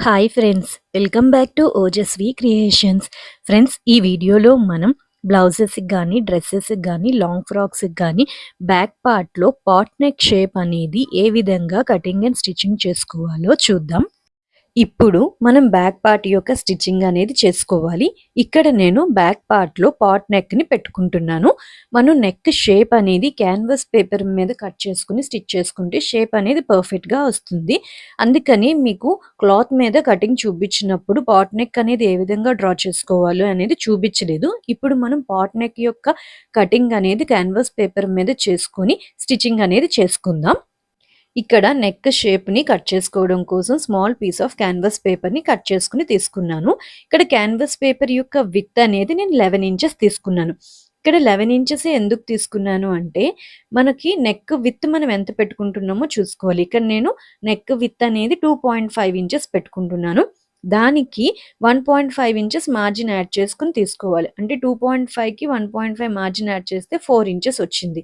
Hi friends, welcome back to Ojaswi creations. Friends, ఈ వీడియోలో మనం బ్లౌజెస్కి కానీ డ్రెస్సెస్కి కానీ లాంగ్ ఫ్రాక్స్కి కానీ బ్యాక్ పార్ట్లో పాట్ నెక్ షేప్ అనేది ఏ విధంగా కటింగ్ అండ్ స్టిచ్చింగ్ చేసుకోవాలో చూద్దాం. ఇప్పుడు మనం బ్యాక్ పార్ట్ యొక్క స్టిచ్చింగ్ అనేది చేసుకోవాలి. ఇక్కడ నేను బ్యాక్ పార్ట్లో పాట్ నెక్ని పెట్టుకుంటున్నాను. మనం నెక్ షేప్ అనేది క్యాన్వాస్ పేపర్ మీద కట్ చేసుకుని స్టిచ్ చేసుకుంటే షేప్ అనేది పర్ఫెక్ట్గా వస్తుంది. అందుకని మీకు క్లాత్ మీద కటింగ్ చూపించినప్పుడు పాట్ నెక్ అనేది ఏ విధంగా డ్రా చేసుకోవాలో అనేది చూపించలేదు. ఇప్పుడు మనం పాట్ నెక్ యొక్క కటింగ్ అనేది క్యాన్వాస్ పేపర్ మీద చేసుకొని స్టిచ్చింగ్ అనేది చేసుకుందాం. ఇక్కడ నెక్ షేప్ని కట్ చేసుకోవడం కోసం స్మాల్ పీస్ ఆఫ్ క్యాన్వాస్ పేపర్ని కట్ చేసుకుని తీసుకున్నాను. ఇక్కడ క్యాన్వాస్ పేపర్ యొక్క విడ్త్ అనేది నేను 11 ఇంచెస్ తీసుకున్నాను. ఇక్కడ 11 ఇంచెస్ ఎందుకు తీసుకున్నాను అంటే మనకి నెక్ విత్ మనం ఎంత పెట్టుకుంటున్నామో చూసుకోవాలి. ఇక్కడ నేను నెక్ విత్ అనేది 2.5 ఇంచెస్ పెట్టుకుంటున్నాను. దానికి 1.5 ఇంచెస్ మార్జిన్ యాడ్ చేసుకుని తీసుకోవాలి. అంటే 2.5కి 1.5 మార్జిన్ యాడ్ చేస్తే 4 ఇంచెస్ వచ్చింది.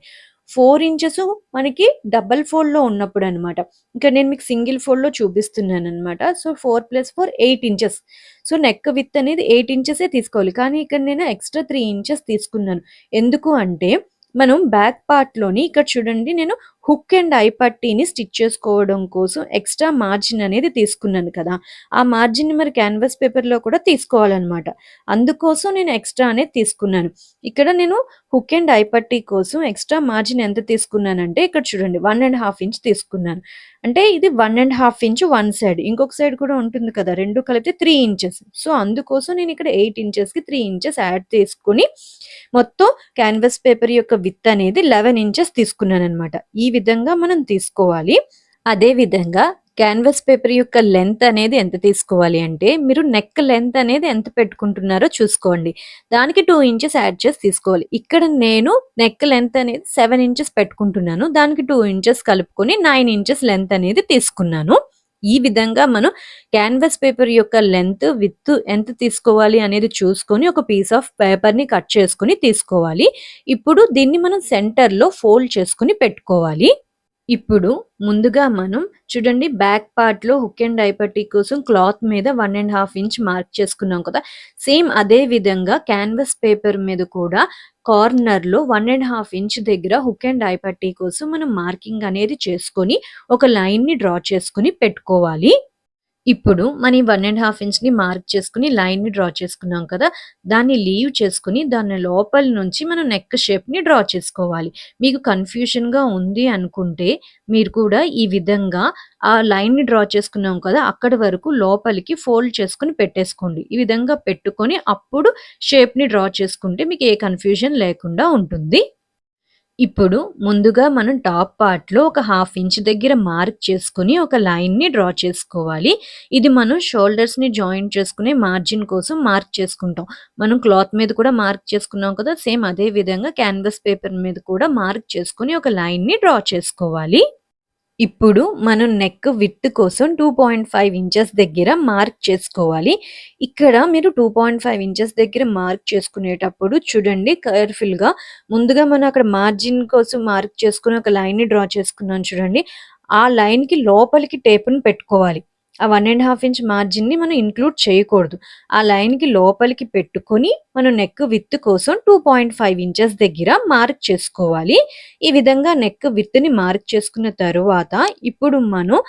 4 ఇంచెస్ మనకి డబల్ ఫోల్డ్లో ఉన్నప్పుడు అనమాట. ఇక్కడ నేను మీకు సింగిల్ ఫోల్డ్లో చూపిస్తున్నాను అనమాట. So 4+4 8 inches. So neck with అనేది 8 ఇంచెసే తీసుకోవాలి. కానీ ఇక్కడ నేను ఎక్స్ట్రా 3 ఇంచెస్ తీసుకున్నాను. ఎందుకు అంటే మనం బ్యాక్ పార్ట్లోని ఇక్కడ చూడండి, నేను హుక్ అండ్ ఐ పట్టీని స్టిచ్ చేసుకోవడం కోసం ఎక్స్ట్రా మార్జిన్ అనేది తీసుకున్నాను కదా. ఆ మార్జిన్ మరి క్యాన్వాస్ పేపర్లో కూడా తీసుకోవాలన్నమాట. అందుకోసం నేను ఎక్స్ట్రా అనేది తీసుకున్నాను. ఇక్కడ నేను హుక్ అండ్ ఐ పట్టీ కోసం ఎక్స్ట్రా మార్జిన్ ఎంత తీసుకున్నానంటే ఇక్కడ చూడండి 1.5 ఇంచ్ తీసుకున్నాను. అంటే ఇది 1.5 ఇంచ్ వన్ సైడ్, ఇంకొక సైడ్ కూడా ఉంటుంది కదా, రెండు కలిపితే 3 ఇంచెస్. సో అందుకోసం నేను ఇక్కడ 8 ఇంచెస్కి 3 ఇంచెస్ యాడ్ చేసుకుని మొత్తం క్యాన్వాస్ పేపర్ యొక్క విడ్త్ అనేది 11 ఇంచెస్ తీసుకున్నాను అనమాట. ఈ విధంగా మనం తీసుకోవాలి. అదే విధంగా క్యాన్వాస్ పేపర్ యొక్క లెంత్ అనేది ఎంత తీసుకోవాలి అంటే మీరు నెక్ లెంత్ అనేది ఎంత పెట్టుకుంటున్నారో చూసుకోండి. దానికి 2 ఇంచెస్ యాడ్ చేసి తీసుకోవాలి. ఇక్కడ నేను నెక్ లెంత్ అనేది 7 ఇంచెస్ పెట్టుకుంటున్నాను. దానికి 2 ఇంచెస్ కలుపుకొని 9 ఇంచెస్ లెంత్ అనేది తీసుకున్నాను. ఈ విధంగా మనం క్యాన్వాస్ పేపర్ యొక్క లెంత్ విడ్త్ ఎంత తీసుకోవాలి అనేది చూసుకొని ఒక పీస్ ఆఫ్ పేపర్ని కట్ చేసుకుని తీసుకోవాలి. ఇప్పుడు దీన్ని మనం సెంటర్లో ఫోల్డ్ చేసుకుని పెట్టుకోవాలి. ఇప్పుడు ముందుగా మనం చూడండి, బ్యాక్ పార్ట్లో హుక్ అండ్ ఐ పట్టీ కోసం క్లాత్ మీద 1.5 ఇంచ్ మార్క్ చేసుకున్నాం కదా. సేమ్ అదే విధంగా క్యాన్వాస్ పేపర్ మీద కూడా కార్నర్లో 1.5 ఇంచ్ దగ్గర హుక్ అండ్ ఐ పట్టీ కోసం మనం మార్కింగ్ అనేది చేసుకొని ఒక లైన్ని డ్రా చేసుకుని పెట్టుకోవాలి. ఇప్పుడు మనం 1.5 ఇంచ్ని మార్క్ చేసుకుని లైన్ని డ్రా చేసుకున్నాం కదా, దాన్ని లీవ్ చేసుకుని దాని లోపల నుంచి మనం నెక్ షేప్ని డ్రా చేసుకోవాలి. మీకు కన్ఫ్యూషన్గా ఉంది అనుకుంటే మీరు కూడా ఈ విధంగా ఆ లైన్ని డ్రా చేసుకున్నాం కదా అక్కడి వరకు లోపలికి ఫోల్డ్ చేసుకుని పెట్టేసుకోండి. ఈ విధంగా పెట్టుకొని అప్పుడు షేప్ని డ్రా చేసుకుంటే మీకు ఏ కన్ఫ్యూజన్ లేకుండా ఉంటుంది. ఇప్పుడు ముందుగా మనం టాప్ పార్ట్‌లో ఒక 1/2 ఇంచ్ దగ్గర మార్క్ చేసుకొని ఒక లైన్‌ని డ్రా చేసుకోవాలి. ఇది మనం షోల్డర్స్‌ని జాయింట్ చేసుకునే మార్జిన్ కోసం మార్క్ చేసుకుంటాం. మనం క్లాత్ మీద కూడా మార్క్ చేసుకున్నాం కదా, సేమ్ అదే విధంగా క్యాన్వాస్ పేపర్ మీద కూడా మార్క్ చేసుకొని ఒక లైన్‌ని డ్రా చేసుకోవాలి. ఇప్పుడు మనం నెక్ విడ్త్ కోసం 2.5 ఇంచెస్ దగ్గర మార్క్ చేసుకోవాలి. ఇక్కడ మీరు 2.5 ఇంచెస్ దగ్గర మార్క్ చేసుకునేటప్పుడు చూడండి కేర్‌ఫుల్‌గా, ముందుగా మనం అక్కడ మార్జిన్ కోసం మార్క్ చేసుకుని ఒక లైన్‌ని డ్రా చేసుకున్నాం చూడండి. ఆ లైన్‌కి లోపలికి టేప్‌ని పెట్టుకోవాలి. ఆ 1.5 ఇంచ్ మార్జిన్‌ని మనం ఇంక్లూడ్ చేయకూడదు. ఆ లైన్‌కి లోపలికి పెట్టుకొని మనం నెక్ విడ్త్ కోసం 2.5 ఇంచెస్ దగ్గర మార్క్ చేసుకోవాలి. ఈ విధంగా నెక్ విడ్త్‌ని మార్క్ చేసుకున్న తరువాత ఇప్పుడు మనం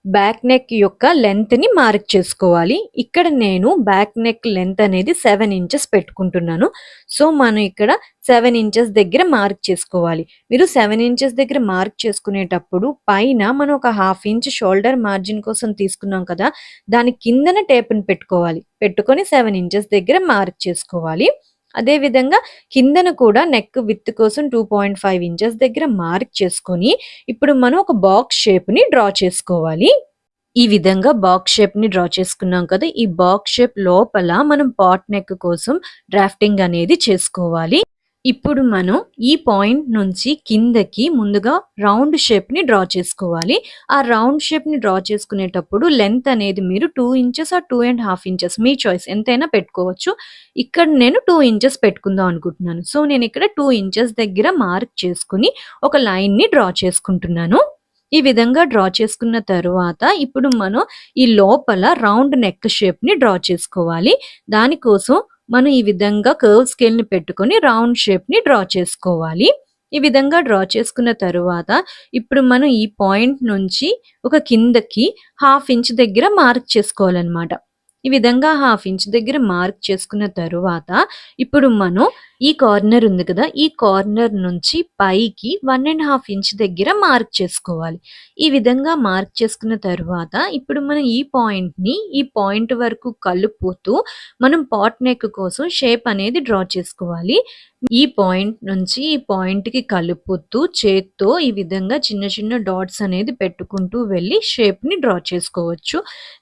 బ్యాక్ నెక్ యొక్క లెంత్‌ని మార్క్ చేసుకోవాలి. ఇక్కడ నేను బ్యాక్ నెక్ లెంత్ అనేది 7 ఇంచెస్ పెట్టుకుంటున్నాను. సో మనం ఇక్కడ 7 ఇంచెస్ దగ్గర మార్క్ చేసుకోవాలి. మీరు 7 ఇంచెస్ దగ్గర మార్క్ చేసుకునేటప్పుడు పైన మనం ఒక 1/2 ఇంచ్ షోల్డర్ మార్జిన్ కోసం తీసుకున్నాం కదా, దాని కిందన టేప్‌ని పెట్టుకోవాలి. పెట్టుకొని 7 ఇంచెస్ దగ్గర మార్క్ చేసుకోవాలి. అదే విధంగా కిందన కూడా నెక్ విడ్త్ కోసం 2.5 ఇంచెస్ దగ్గర మార్క్ చేసుకొని ఇప్పుడు మనం ఒక బాక్స్ షేప్‌ని డ్రా చేసుకోవాలి. ఈ విధంగా బాక్స్ షేప్‌ని డ్రా చేసుకున్నాం కదా, ఈ బాక్స్ షేప్ లోపల మనం పాట్ నెక్ కోసం డ్రాఫ్టింగ్ అనేది చేసుకోవాలి. ఇప్పుడు మనం ఈ పాయింట్ నుంచి కిందకి ముందుగా రౌండ్ షేప్‌ని డ్రా చేసుకోవాలి. ఆ రౌండ్ షేప్‌ని డ్రా చేసుకునేటప్పుడు లెంత్ అనేది మీరు 2 inches are 2.5 inches me choice ఎంతైనా పెట్టుకోవచ్చు. ఇక్కడ నేను 2 ఇంచెస్ పెట్టుకుందాం అనుకుంటున్నాను. సో నేను ఇక్కడ 2 ఇంచెస్ దగ్గర మార్క్ చేసుకొని ఒక లైన్‌ని డ్రా చేసుకుంటున్నాను. ఈ విధంగా డ్రా చేసుకున్న తరువాత ఇప్పుడు మనం ఈ లోపల రౌండ్ నెక్ షేప్‌ని డ్రా చేసుకోవాలి. దానికోసం మనం ఈ విధంగా కర్వ్ స్కేల్‌ని పెట్టుకొని రౌండ్ షేప్‌ని డ్రా చేసుకోవాలి. ఈ విధంగా డ్రా చేసుకున్న తరువాత ఇప్పుడు మనం ఈ పాయింట్ నుంచి ఒక కిందకి హాఫ్ ఇంచ్ దగ్గర మార్క్ చేసుకోవాలన్నమాట. ఈ విధంగా హాఫ్ ఇంచ్ దగ్గర మార్క్ చేసుకున్న తరువాత ఇప్పుడు మనం ఈ కార్నర్ ఉంది కదా! ఈ కార్నర్ నుంచి పైకి 1½ ఇంచ్ దగ్గర మార్క్ చేసుకోవాలి. ఈ విధంగా మార్క్ చేసుకున్న తరువాత ఇప్పుడు మనం ఈ పాయింట్‌ని ఈ పాయింట్ వరకు కలుపుతూ మనం పాట్ నెక్ కోసం షేప్ అనేది డ్రా చేసుకోవాలి. ఈ పాయింట్ నుంచి ఈ పాయింట్‌కి కలుపుతూ చేత్తో ఈ విధంగా చిన్న చిన్న డాట్స్ అనేది పెట్టుకుంటూ వెళ్ళి షేప్‌ని డ్రా చేసుకోవచ్చు.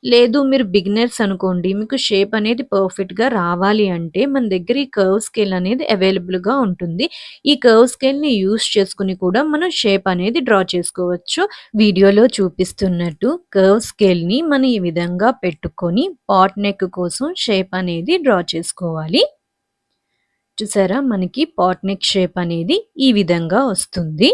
లేదు మీరు బిగినర్స్ అనుకోండి, మీకు షేప్ అనేది పర్ఫెక్ట్‌గా రావాలి అంటే మన దగ్గర ఈ కర్వ్ స్కేల్ అనేది అవైలబుల్‌గా ఉంటుంది. ఈ కర్వ్ స్కేల్‌ని యూజ్ చేసుకొని కూడా మనం షేప్ అనేది డ్రా చేసుకోవచ్చు. వీడియోలో చూపిస్తున్నట్టు కర్వ్ స్కేల్‌ని మనం ఈ విధంగా పెట్టుకొని పాట్ నెక్ కోసం షేప్ అనేది డ్రా చేసుకోవాలి. చూసారా మనకి పాట్ నెక్ షేప్ అనేది ఈ విధంగా వస్తుంది.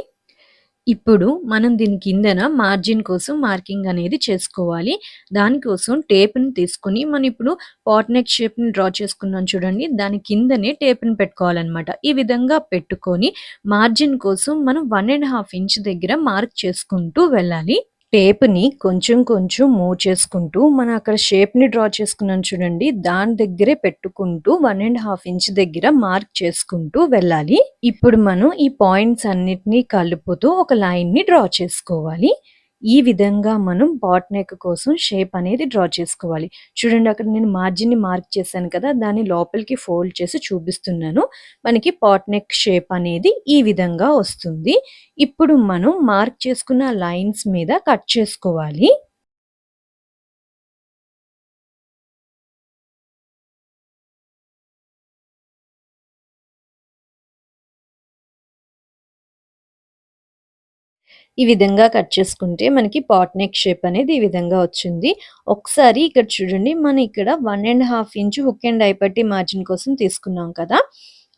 ఇప్పుడు మనం దీని కిందన మార్జిన్ కోసం మార్కింగ్ అనేది చేసుకోవాలి. దానికోసం టేప్‌ని తీసుకొని మనం ఇప్పుడు పాట్ నెక్ షేప్‌ని డ్రా చేసుకున్నాం చూడండి. దాని కిందనే టేప్‌ని పెట్టుకోవాలన్నమాట. ఈ విధంగా పెట్టుకొని మార్జిన్ కోసం మనం 1½ ఇంచ్ దగ్గర మార్క్ చేసుకుంటూ వెళ్ళాలి. టేప్‌ని కొంచెం కొంచెం మూవ్ చేసుకుంటూ మనం అక్కడ షేప్‌ని డ్రా చేసుకున్నాం చూడండి. దాని దగ్గరే పెట్టుకుంటూ 1½ ఇంచ్ దగ్గర మార్క్ చేసుకుంటూ వెళ్ళాలి. ఇప్పుడు మనం ఈ పాయింట్స్ అన్నిటిని కలుపుతూ ఒక లైన్‌ని డ్రా చేసుకోవాలి. ఈ విధంగా మనం పాట్ నెక్ కోసం షేప్ అనేది డ్రా చేసుకోవాలి. చూడండి అక్కడ నేను మార్జిన్‌ని మార్క్ చేశాను కదా! దాన్ని లోపలికి ఫోల్డ్ చేసి చూపిస్తున్నాను. మనకి పాట్ నెక్ షేప్ అనేది ఈ విధంగా వస్తుంది. ఇప్పుడు మనం మార్క్ చేసుకున్న లైన్స్ మీద కట్ చేసుకోవాలి. ఈ విధంగా కట్ చేసుకుంటే మనకి పాట్ నెక్ షేప్ అనేది ఈ విధంగా వచ్చింది. ఒకసారి ఇక్కడ చూడండి మనం ఇక్కడ 1½ ఇంచ్ హుక్ అండ్ డై పట్టీ మార్జిన్ కోసం తీసుకున్నాం కదా!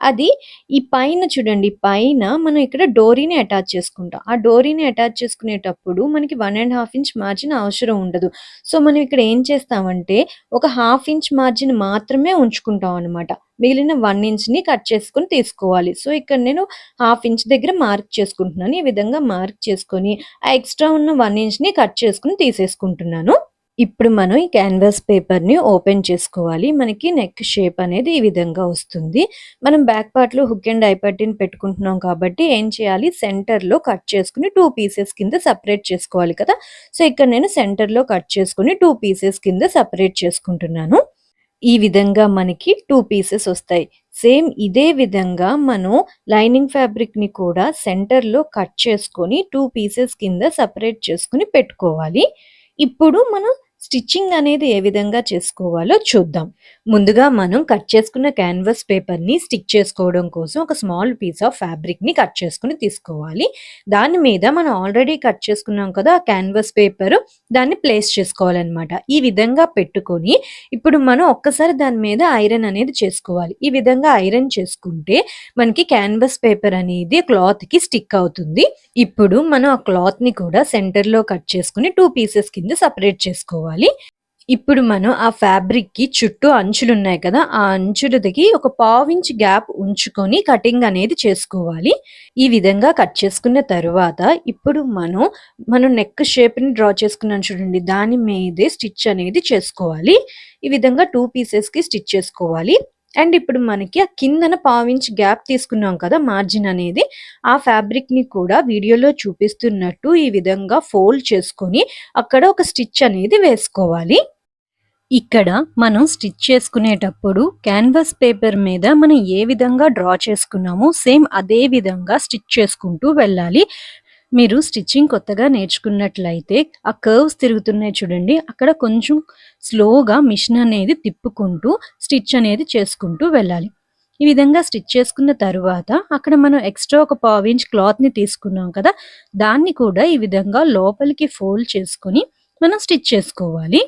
అది ఈ పైన చూడండి పైన మనం ఇక్కడ డోరీని అటాచ్ చేసుకుంటాం. ఆ డోరీని అటాచ్ చేసుకునేటప్పుడు మనకి 1½ ఇంచ్ మార్జిన్ అవసరం ఉండదు. సో, మనం ఇక్కడ ఏం చేస్తామంటే ఒక హాఫ్ ఇంచ్ మార్జిన్ మాత్రమే ఉంచుకుంటాం అనమాట. మిగిలిన 1 ఇంచ్‌ని కట్ చేసుకొని తీసుకోవాలి. సో, ఇక్కడ నేను హాఫ్ ఇంచ్ దగ్గర మార్క్ చేసుకుంటున్నాను. ఈ విధంగా మార్క్ చేసుకొని ఆ ఎక్స్‌ట్రా ఉన్న 1 ఇంచ్‌ని కట్ చేసుకొని తీసేసుకుంటున్నాను. ఇప్పుడు మనం ఈ క్యాన్వాస్ పేపర్‌ని ఓపెన్ చేసుకోవాలి. మనకి నెక్ షేప్ అనేది ఈ విధంగా వస్తుంది. మనం బ్యాక్ పార్ట్‌లో హుక్ అండ్ ఐ పట్టీని పెట్టుకుంటున్నాం కాబట్టి ఏం చేయాలి సెంటర్‌లో కట్ చేసుకొని 2 పీసెస్ కింద సెపరేట్ చేసుకోవాలి కదా! సో, ఇక్కడ నేను సెంటర్‌లో కట్ చేసుకొని 2 పీసెస్ కింద సెపరేట్ చేసుకుంటున్నాను. ఈ విధంగా మనకి 2 పీసెస్ వస్తాయి. సేమ్ ఇదే విధంగా మనం లైనింగ్ ఫ్యాబ్రిక్‌ని కూడా సెంటర్‌లో కట్ చేసుకొని 2 పీసెస్ కింద సెపరేట్ చేసుకొని పెట్టుకోవాలి. ఇప్పుడు మనం స్టిచ్చింగ్ అనేది ఏ విధంగా చేసుకోవాలో చూద్దాం. ముందుగా మనం కట్ చేసుకున్న క్యాన్వాస్ పేపర్‌ని స్టిక్ చేసుకోవడం కోసం ఒక స్మాల్ పీస్ ఆఫ్ ఫ్యాబ్రిక్‌ని కట్ చేసుకొని తీసుకోవాలి. దాని మీద మనం ఆల్రెడీ కట్ చేసుకున్నాం కదా! ఆ క్యాన్వాస్ పేపరు దాన్ని ప్లేస్ చేసుకోవాలన్నమాట. ఈ విధంగా పెట్టుకొని ఇప్పుడు మనం ఒక్కసారి దాని మీద ఐరన్ అనేది చేసుకోవాలి. ఈ విధంగా ఐరన్ చేసుకుంటే మనకి క్యాన్వాస్ పేపర్ అనేది క్లాత్‌కి స్టిక్ అవుతుంది. ఇప్పుడు మనం ఆ క్లాత్‌ని కూడా సెంటర్‌లో కట్ చేసుకొని 2 పీసెస్ కింద సెపరేట్ చేసుకోవాలి. ఇప్పుడు మనం ఆ ఫ్యాబ్రిక్‌కి చుట్టూ అంచులున్నాయి కదా! ఆ అంచులకి ఒక పావించ్ గ్యాప్ ఉంచుకొని కటింగ్ అనేది చేసుకోవాలి. ఈ విధంగా కట్ చేసుకున్న తరువాత ఇప్పుడు మనం నెక్ షేప్‌ని డ్రా చేసుకున్నాం చూడండి. దాని మీదే స్టిచ్ అనేది చేసుకోవాలి. ఈ విధంగా 2 పీసెస్‌కి స్టిచ్ చేసుకోవాలి. అండ్ ఇప్పుడు మనకి ఆ కిందన పావించ్ గ్యాప్ తీసుకున్నాం కదా! మార్జిన్ అనేది. ఆ ఫ్యాబ్రిక్‌ని కూడా వీడియోలో చూపిస్తున్నట్టు ఈ విధంగా ఫోల్డ్ చేసుకొని అక్కడ ఒక స్టిచ్ అనేది వేసుకోవాలి. ఇక్కడ మనం స్టిచ్ చేసుకునేటప్పుడు క్యాన్వాస్ పేపర్ మీద మనం ఏ విధంగా డ్రా చేసుకున్నామో సేమ్ అదే విధంగా స్టిచ్ చేసుకుంటూ వెళ్ళాలి. మీరు స్టిచ్చింగ్ కొత్తగా నేర్చుకున్నట్లయితే ఆ కర్వ్స్ తిరుగుతున్నాయి చూడండి. అక్కడ కొంచెం స్లోగా మిషన్ అనేది తిప్పుకుంటూ స్టిచ్ అనేది చేసుకుంటూ వెళ్ళాలి. ఈ విధంగా స్టిచ్ చేసుకున్న తరువాత అక్కడ మనం ఎక్స్ట్రా ఒక పావించ్ క్లాత్‌ని తీసుకున్నాం కదా! దాన్ని కూడా ఈ విధంగా లోపలికి ఫోల్డ్ చేసుకొని మనం స్టిచ్ చేసుకోవాలి.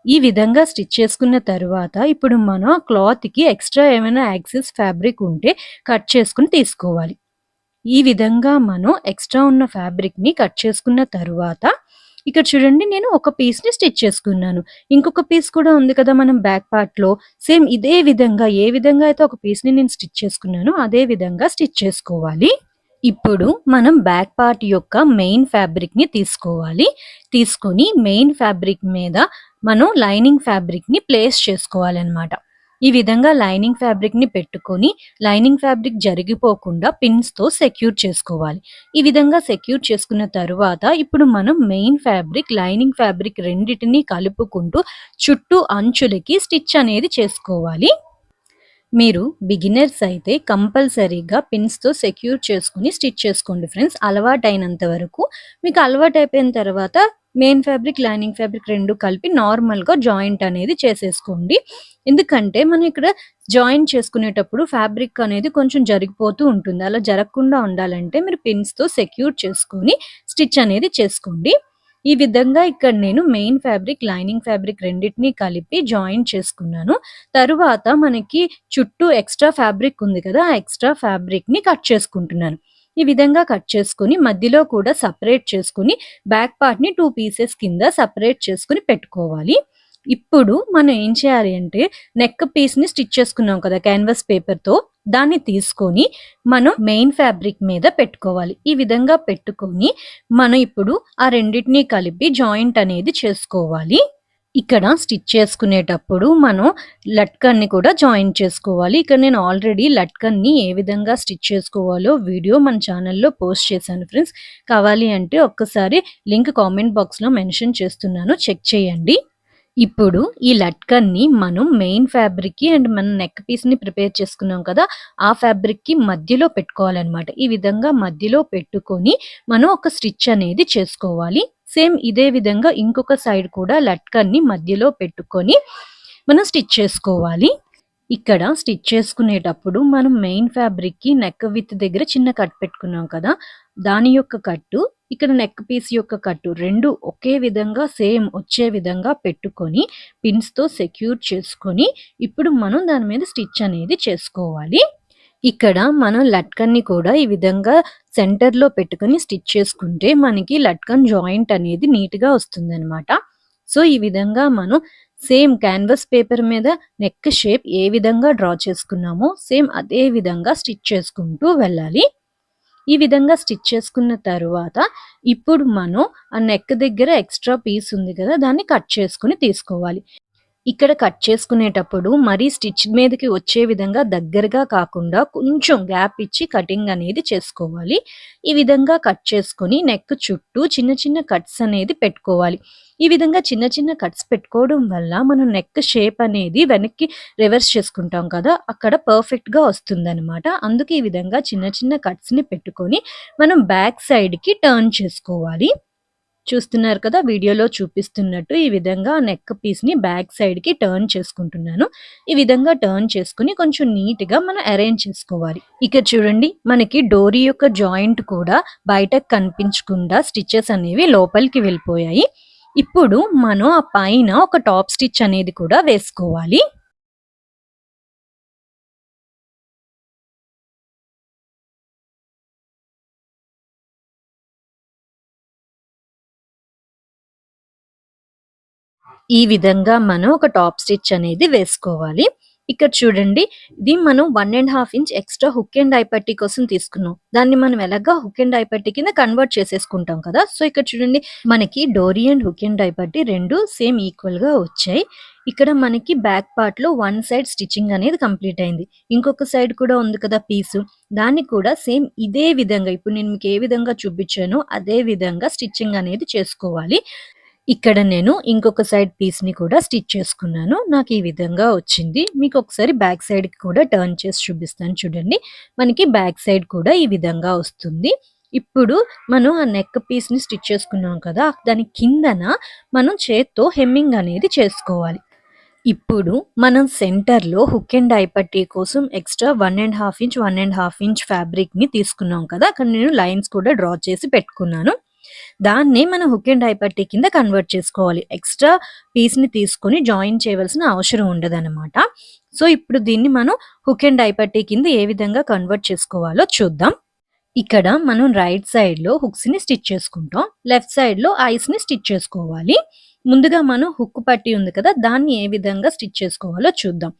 ఈ విధంగా స్టిచ్ చేసుకున్న తరువాత ఇప్పుడు మనం క్లాత్‌కి ఎక్స్ట్రా ఏమైనా ఎక్సెస్ ఫ్యాబ్రిక్ ఉంటే కట్ చేసుకొని తీసుకోవాలి. ఈ విధంగా మనం ఎక్స్ట్రా ఉన్న ఫ్యాబ్రిక్‌ని కట్ చేసుకున్న తరువాత ఇక్కడ చూడండి నేను ఒక పీస్‌ని స్టిచ్ చేసుకున్నాను. ఇంకొక పీస్ కూడా ఉంది కదా మనం బ్యాక్ పార్ట్‌లో. సేమ్ ఇదే విధంగా ఏ విధంగా అయితే ఒక పీస్‌ని నేను స్టిచ్ చేసుకున్నానో అదే విధంగా స్టిచ్ చేసుకోవాలి. ఇప్పుడు మనం బ్యాక్ పార్ట్ యొక్క మెయిన్ ఫ్యాబ్రిక్‌ని తీసుకోవాలి. తీసుకొని మెయిన్ ఫ్యాబ్రిక్ మీద మనం లైనింగ్ ఫ్యాబ్రిక్‌ని ప్లేస్ చేసుకోవాలనమాట. ఈ విధంగా లైనింగ్ ఫ్యాబ్రిక్‌ని పెట్టుకొని లైనింగ్ ఫ్యాబ్రిక్ జరిగిపోకుండా పిన్స్‌తో సెక్యూర్ చేసుకోవాలి. ఈ విధంగా సెక్యూర్ చేసుకున్న తరువాత ఇప్పుడు మనం మెయిన్ ఫ్యాబ్రిక్, లైనింగ్ ఫ్యాబ్రిక్ రెండిటిని కలుపుకుంటూ చుట్టూ అంచులకి స్టిచ్ అనేది చేసుకోవాలి. మీరు బిగినర్స్ అయితే కంపల్సరీగా పిన్స్‌తో సెక్యూర్ చేసుకొని స్టిచ్ చేసుకోండి ఫ్రెండ్స్. అలవాటైనంత వరకు. మీకు అలవాటైపోయిన తర్వాత మెయిన్ ఫ్యాబ్రిక్, లైనింగ్ ఫ్యాబ్రిక్ 2 కలిపి నార్మల్‌గా జాయింట్ అనేది చేసేసుకోండి. ఎందుకంటే మనం ఇక్కడ జాయిన్ చేసుకునేటప్పుడు ఫ్యాబ్రిక్ అనేది కొంచెం జరిగిపోతూ ఉంటుంది. అలా జరగకుండా ఉండాలంటే మీరు పిన్స్‌తో సెక్యూర్ చేసుకొని స్టిచ్ అనేది చేసుకోండి. ఈ విధంగా ఇక్కడ నేను మెయిన్ ఫ్యాబ్రిక్, లైనింగ్ ఫ్యాబ్రిక్ రెండిటిని కలిపి జాయిన్ చేసుకున్నాను. తరువాత మనకి చుట్టూ ఎక్స్ట్రా ఫ్యాబ్రిక్ ఉంది కదా! ఆ ఎక్స్ట్రా ఫ్యాబ్రిక్‌ని కట్ చేసుకుంటున్నాను. ఈ విధంగా కట్ చేసుకొని మధ్యలో కూడా సెపరేట్ చేసుకొని బ్యాక్ పార్ట్‌ని 2 పీసెస్ కింద సెపరేట్ చేసుకొని పెట్టుకోవాలి. ఇప్పుడు మనం ఏం చేయాలి అంటే నెక్ పీస్‌ని స్టిచ్ చేసుకున్నాం కదా! క్యాన్వాస్ పేపర్‌తో దాన్ని తీసుకొని మనం మెయిన్ ఫ్యాబ్రిక్ మీద పెట్టుకోవాలి. ఈ విధంగా పెట్టుకొని మనం ఇప్పుడు ఆ రెండిటిని కలిపి జాయింట్ అనేది చేసుకోవాలి. ఇక్కడ స్టిచ్ చేసుకునేటప్పుడు మనం లట్కన్‌ని కూడా జాయిన్ చేసుకోవాలి. ఇక్కడ నేను ఆల్రెడీ లట్కన్‌ని ఏ విధంగా స్టిచ్ చేసుకోవాలో వీడియో మన ఛానల్‌లో పోస్ట్ చేశాను ఫ్రెండ్స్. కావాలి అంటే ఒక్కసారి లింక్ కామెంట్ బాక్స్‌లో మెన్షన్ చేస్తున్నాను. చెక్ చేయండి. ఇప్పుడు ఈ లట్కన్‌ని మనం మెయిన్ ఫ్యాబ్రిక్‌కి అండ్ మనం నెక్ పీస్‌ని ప్రిపేర్ చేసుకున్నాం కదా! ఆ ఫ్యాబ్రిక్‌కి మధ్యలో పెట్టుకోవాలనమాట. ఈ విధంగా మధ్యలో పెట్టుకొని మనం ఒక స్టిచ్ అనేది చేసుకోవాలి. సేమ్ ఇదే విధంగా ఇంకొక సైడ్ కూడా లట్కన్‌ని మధ్యలో పెట్టుకొని మనం స్టిచ్ చేసుకోవాలి. ఇక్కడ స్టిచ్ చేసుకునేటప్పుడు మనం మెయిన్ ఫ్యాబ్రిక్‌కి నెక్ విడ్త్ దగ్గర చిన్న కట్ పెట్టుకున్నాం కదా! దాని యొక్క కట్టు, ఇక్కడ నెక్ పీస్ యొక్క కట్టు 2 ఒకే విధంగా సేమ్ వచ్చే విధంగా పెట్టుకొని పిన్స్‌తో సెక్యూర్ చేసుకొని ఇప్పుడు మనం దాని మీద స్టిచ్ అనేది చేసుకోవాలి. ఇక్కడ మనం లట్కన్‌ని కూడా ఈ విధంగా సెంటర్‌లో పెట్టుకొని స్టిచ్ చేసుకుంటే మనకి లట్కన్ జాయింట్ అనేది నీట్‌గా వస్తుందనమాట. సో, ఈ విధంగా మనం సేమ్ క్యాన్వాస్ పేపర్ మీద నెక్ షేప్ ఏ విధంగా డ్రా చేసుకున్నామో సేమ్ అదే విధంగా స్టిచ్ చేసుకుంటూ వెళ్ళాలి. ఈ విధంగా స్టిచ్ చేసుకున్న తరువాత ఇప్పుడు మనం ఆ నెక్ దగ్గర ఎక్స్ట్రా పీస్ ఉంది కదా! దాన్ని కట్ చేసుకొని తీసుకోవాలి. ఇక్కడ కట్ చేసుకునేటప్పుడు మరీ స్టిచ్ మీదకి వచ్చే విధంగా దగ్గరగా కాకుండా కొంచెం గ్యాప్ ఇచ్చి కటింగ్ అనేది చేసుకోవాలి. ఈ విధంగా కట్ చేసుకొని నెక్ చుట్టూ చిన్న చిన్న కట్స్ అనేది పెట్టుకోవాలి. ఈ విధంగా చిన్న చిన్న కట్స్ పెట్టుకోవడం వల్ల మనం నెక్ షేప్ అనేది వెనక్కి రివర్స్ చేసుకుంటాం కదా! అక్కడ పర్ఫెక్ట్‌గా వస్తుందనమాట. అందుకే ఈ విధంగా చిన్న చిన్న కట్స్‌ని పెట్టుకొని మనం బ్యాక్ సైడ్‌కి టర్న్ చేసుకోవాలి. చూస్తున్నారు కదా! వీడియోలో చూపిస్తున్నట్టు ఈ విధంగా నెక్ పీస్‌ని బ్యాక్ సైడ్‌కి టర్న్ చేసుకుంటున్నాను. ఈ విధంగా టర్న్ చేసుకొని కొంచెం నీట్‌గా మనం అరేంజ్ చేసుకోవాలి. ఇక చూడండి మనకి డోరీ యొక్క జాయింట్ కూడా బయటకు కనిపించకుండా స్టిచెస్ అనేవి లోపలికి వెళ్ళిపోయాయి. ఇప్పుడు మనం ఆ పైన ఒక టాప్ స్టిచ్ అనేది కూడా వేసుకోవాలి. ఈ విధంగా మనం ఒక టాప్ స్టిచ్ అనేది వేసుకోవాలి. ఇక్కడ చూడండి ఇది మనం 1 ½ inch extra hook and I పట్టీ కోసం తీసుకున్నాం. దాన్ని మనం ఎలాగా హుక్ అండ్ ఐ పట్టీ కింద కన్వర్ట్ చేసేసుకుంటాం కదా! సో, ఇక్కడ చూడండి మనకి డోరీ అండ్ హుక్ అండ్ ఐ పట్టీ 2 సేమ్ ఈక్వల్‌గా వచ్చాయి. ఇక్కడ మనకి బ్యాక్ పార్ట్‌లో వన్ సైడ్ స్టిచ్చింగ్ అనేది కంప్లీట్ అయింది. ఇంకొక సైడ్ కూడా ఉంది కదా పీసు. దాన్ని కూడా సేమ్ ఇదే విధంగా ఇప్పుడు నేను మీకు ఏ విధంగా చూపించానో అదే విధంగా స్టిచ్చింగ్ అనేది చేసుకోవాలి. ఇక్కడ నేను ఇంకొక సైడ్ పీస్‌ని కూడా స్టిచ్ చేసుకున్నాను. నాకు ఈ విధంగా వచ్చింది. మీకు ఒకసారి బ్యాక్ సైడ్‌కి కూడా టర్న్ చేసి చూపిస్తాను చూడండి. మనకి బ్యాక్ సైడ్ కూడా ఈ విధంగా వస్తుంది. ఇప్పుడు మనం ఆ నెక్ పీస్‌ని స్టిచ్ చేసుకున్నాం కదా! దాని కిందన మనం చేత్తో హెమ్మింగ్ అనేది చేసుకోవాలి. ఇప్పుడు మనం సెంటర్‌లో హుక్ అండ్ ఐ పట్టీ కోసం ఎక్స్ట్రా 1 ½ ఇంచ్ ఫ్యాబ్రిక్‌ని తీసుకున్నాం కదా! అక్కడ నేను లైన్స్ కూడా డ్రా చేసి పెట్టుకున్నాను. దాన్ని మనం హుక్ అండ్ ఐ పట్టీ కింద కన్వర్ట్ చేసుకోవాలి. ఎక్స్ట్రా పీస్‌ని తీసుకొని జాయిన్ చేయవలసిన అవసరం ఉండదనమాట. సో, ఇప్పుడు దీన్ని మనం హుక్ అండ్ ఐ పట్టీ కింద ఏ విధంగా కన్వర్ట్ చేసుకోవాలో చూద్దాం. ఇక్కడ మనం రైట్ సైడ్‌లో హుక్స్‌ని స్టిచ్ చేసుకుంటాం. లెఫ్ట్ సైడ్‌లో ఐస్‌ని స్టిచ్ చేసుకోవాలి. ముందుగా మనం హుక్ పట్టీ ఉంది కదా! దాన్ని ఏ విధంగా స్టిచ్ చేసుకోవాలో చూద్దాం.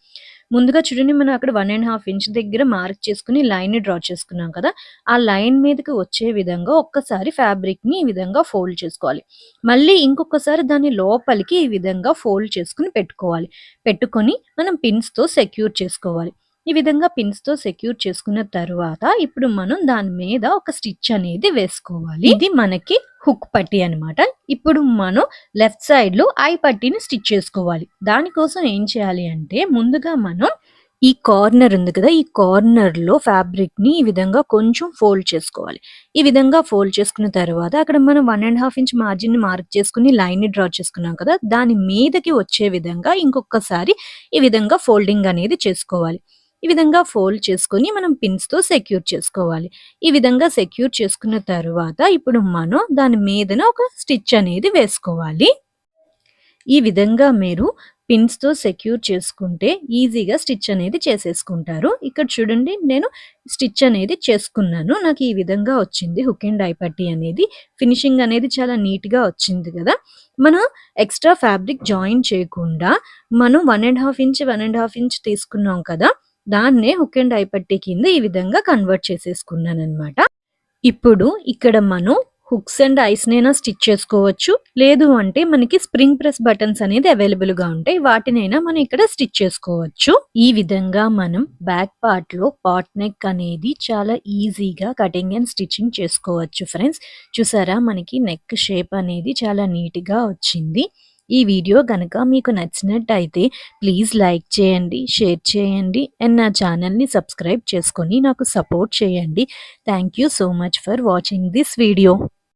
ముందుగా చూడండి మనం అక్కడ 1 ½ ఇంచ్ దగ్గర మార్క్ చేసుకొని లైన్‌ని డ్రా చేసుకున్నాం కదా! ఆ లైన్ మీదకి వచ్చే విధంగా ఒక్కసారి ఫ్యాబ్రిక్‌ని ఈ విధంగా ఫోల్డ్ చేసుకోవాలి. మళ్ళీ ఇంకొకసారి దాన్ని లోపలికి ఈ విధంగా ఫోల్డ్ చేసుకొని పెట్టుకోవాలి. పెట్టుకొని మనం పిన్స్‌తో సెక్యూర్ చేసుకోవాలి. ఈ విధంగా పిన్స్‌తో సెక్యూర్ చేసుకున్న తరువాత ఇప్పుడు మనం దాని మీద ఒక స్టిచ్ అనేది వేసుకోవాలి. ఇది మనకి హుక్ పట్టీ అన్నమాట. ఇప్పుడు మనం లెఫ్ట్ సైడ్‌లో ఐ పట్టీని స్టిచ్ చేసుకోవాలి. దానికోసం ఏం చేయాలి అంటే ముందుగా మనం ఈ కార్నర్ ఉంది కదా! ఈ కార్నర్‌లో ఫ్యాబ్రిక్‌ని ఈ విధంగా కొంచెం ఫోల్డ్ చేసుకోవాలి. ఈ విధంగా ఫోల్డ్ చేసుకున్న తర్వాత అక్కడ మనం 1 ½ ఇంచ్ మార్జిన్‌ని మార్క్ చేసుకొని లైన్‌ని డ్రా చేసుకున్నాం కదా! దాని మీదకి వచ్చే విధంగా ఇంకొకసారి ఈ విధంగా ఫోల్డింగ్ అనేది చేసుకోవాలి. ఈ విధంగా ఫోల్డ్ చేసుకొని మనం పిన్స్‌తో సెక్యూర్ చేసుకోవాలి. ఈ విధంగా సెక్యూర్ చేసుకున్న తరువాత ఇప్పుడు మనం దాని మీదన ఒక స్టిచ్ అనేది వేసుకోవాలి. ఈ విధంగా మీరు పిన్స్‌తో సెక్యూర్ చేసుకుంటే ఈజీగా స్టిచ్ అనేది చేసేసుకుంటారు. ఇక్కడ చూడండి నేను స్టిచ్ అనేది చేసుకున్నాను. నాకు ఈ విధంగా వచ్చింది హుక్ అండ్ ఐ పట్టీ అనేది. ఫినిషింగ్ అనేది చాలా నీట్‌గా వచ్చింది కదా! మనం ఎక్స్‌ట్రా ఫ్యాబ్రిక్ జాయిన్ చేయకుండా మనం 1 ½ ఇంచ్ తీసుకున్నాం కదా! దాన్నే హుక్ అండ్ ఐ పట్టీ కింద ఈ విధంగా కన్వర్ట్ చేసేసుకున్నాననమాట. ఇప్పుడు ఇక్కడ మనం హుక్స్ అండ్ ఐస్‌నైనా స్టిచ్ చేసుకోవచ్చు. లేదు అంటే మనకి స్ప్రింగ్ ప్రెస్ బటన్స్ అనేది అవైలబుల్‌గా ఉంటాయి. వాటినైనా మనం ఇక్కడ స్టిచ్ చేసుకోవచ్చు. ఈ విధంగా మనం బ్యాక్ పార్ట్‌లో పాట్ నెక్ అనేది చాలా ఈజీగా కటింగ్ అండ్ స్టిచ్చింగ్ చేసుకోవచ్చు ఫ్రెండ్స్. చూసారా మనకి నెక్ షేప్ అనేది చాలా నీట్‌గా వచ్చింది. ఈ వీడియో గనక మీకు నచ్చినట్టయితే ప్లీజ్ లైక్ చేయండి, షేర్ చేయండి అండ్ నా ఛానల్‌ని సబ్స్క్రైబ్ చేసుకొని నాకు సపోర్ట్ చేయండి. Thank you so much for watching this video.